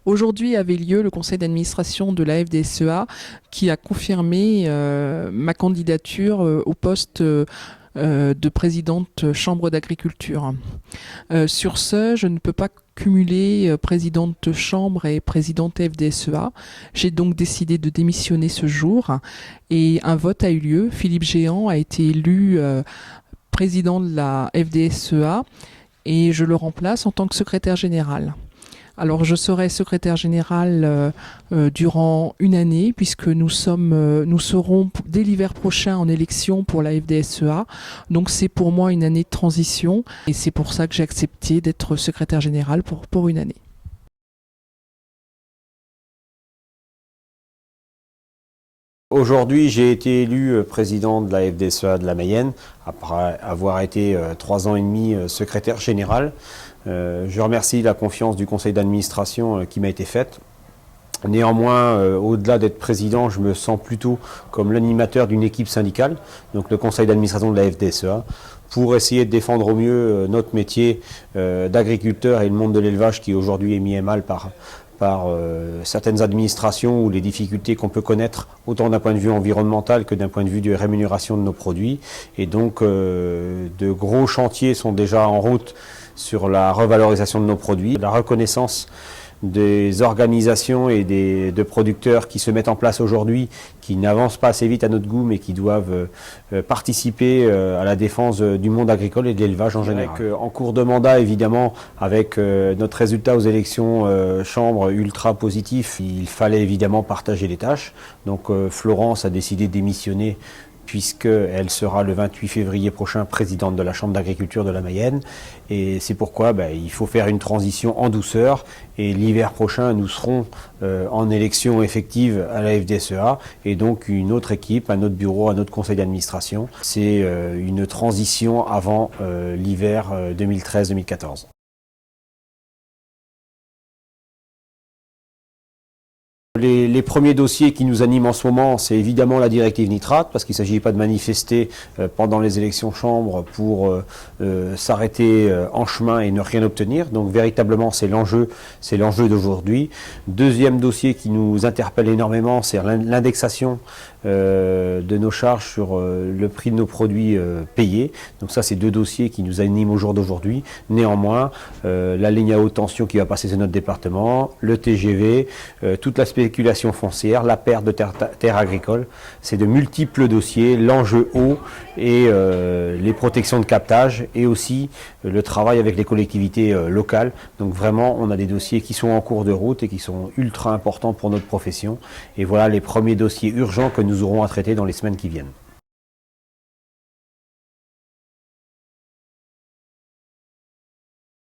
Aujourd'hui avait lieu le conseil d'administration de la FDSEA qui a confirmé ma candidature au poste de présidente chambre d'agriculture. Sur ce, je ne peux pas cumuler présidente chambre et présidente FDSEA. J'ai donc décidé de démissionner ce jour et un vote a eu lieu. Philippe Géant a été élu président de la FDSEA et je le remplace en tant que secrétaire général. Alors je serai secrétaire général durant une année puisque nous serons dès l'hiver prochain en élection pour la FDSEA. Donc c'est pour moi une année de transition et c'est pour ça que j'ai accepté d'être secrétaire général pour une année. Aujourd'hui, j'ai été élu président de la FDSEA de la Mayenne, après avoir été 3 ans et demi secrétaire général. Je remercie la confiance du conseil d'administration qui m'a été faite. Néanmoins, au-delà d'être président, je me sens plutôt comme l'animateur d'une équipe syndicale, donc le conseil d'administration de la FDSEA, pour essayer de défendre au mieux notre métier d'agriculteur et le monde de l'élevage qui aujourd'hui est mis à mal par certaines administrations ou les difficultés qu'on peut connaître autant d'un point de vue environnemental que d'un point de vue de rémunération de nos produits. Et donc de gros chantiers sont déjà en route sur la revalorisation de nos produits, la reconnaissance des organisations et de producteurs qui se mettent en place aujourd'hui, qui n'avancent pas assez vite à notre goût, mais qui doivent participer à la défense du monde agricole et de l'élevage en général. En cours de mandat, évidemment, avec notre résultat aux élections chambre ultra positif, il fallait évidemment partager les tâches. Donc Florence a décidé de démissionner puisqu'elle sera le 28 février prochain présidente de la Chambre d'agriculture de la Mayenne. Et c'est pourquoi il faut faire une transition en douceur. Et l'hiver prochain, nous serons en élection effective à la FDSEA. Et donc une autre équipe, un autre bureau, un autre conseil d'administration. C'est une transition avant l'hiver 2013-2014. Les premiers dossiers qui nous animent en ce moment, c'est évidemment la directive nitrate, parce qu'il ne s'agit pas de manifester pendant les élections chambres pour s'arrêter en chemin et ne rien obtenir. Donc véritablement, c'est l'enjeu d'aujourd'hui. Deuxième dossier qui nous interpelle énormément, c'est l'indexation de nos charges sur le prix de nos produits payés. Donc ça, c'est deux dossiers qui nous animent au jour d'aujourd'hui. Néanmoins, la ligne à haute tension qui va passer sur notre département, le TGV, toute la spéculation foncière, la perte de terres agricoles, c'est de multiples dossiers, l'enjeu eau et les protections de captage et aussi le travail avec les collectivités locales. Donc vraiment, on a des dossiers qui sont en cours de route et qui sont ultra importants pour notre profession. Et voilà les premiers dossiers urgents que nous aurons à traiter dans les semaines qui viennent.